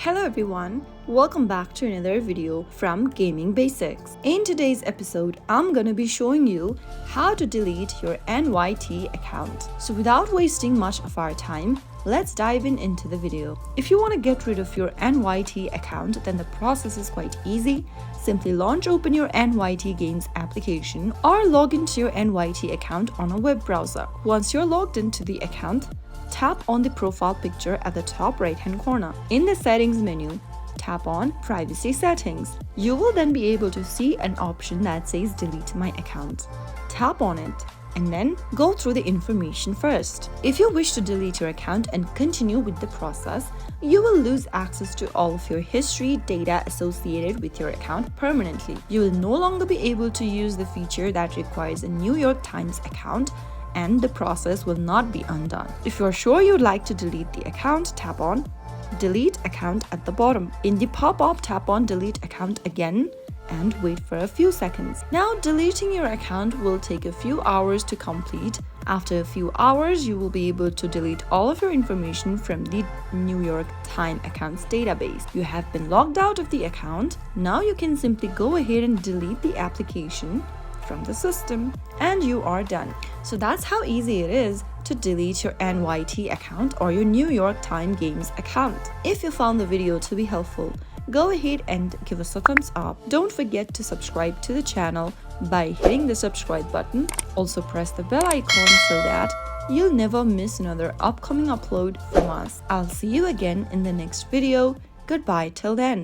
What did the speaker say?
Hello everyone, welcome back to another video from Gaming Basics. In today's episode, I'm gonna be showing you how to delete your NYT account. So without wasting much of our time, let's dive into the video. If you want to get rid of your NYT account, then the process is quite easy. Simply open your NYT Games application or log into your NYT account on a web browser. Once you're logged into the account, tap on the profile picture at the top right hand corner. In the settings menu, tap on privacy settings. You will then be able to see an option that says delete my account. Tap on it and then go through the information first. If you wish to delete your account and continue with the process, you will lose access to all of your history data associated with your account permanently. You will no longer be able to use the feature that requires a New York Times account, and the process will not be undone. If you're sure you'd like to delete the account, tap on delete account at the bottom. In the pop-up, tap on delete account again and wait for a few seconds. Now deleting your account will take a few hours to complete. After a few hours, you will be able to delete all of your information from the New York Times accounts database. You have been logged out of the account. Now you can simply go ahead and delete the application from the system and you are done. So that's how easy it is to delete your NYT account or your New York Times Games account. If you found the video to be helpful, go ahead and give us a thumbs up. Don't forget to subscribe to the channel by hitting the subscribe button. Also press the bell icon so that you'll never miss another upcoming upload from us. I'll see you again in the next video. Goodbye till then.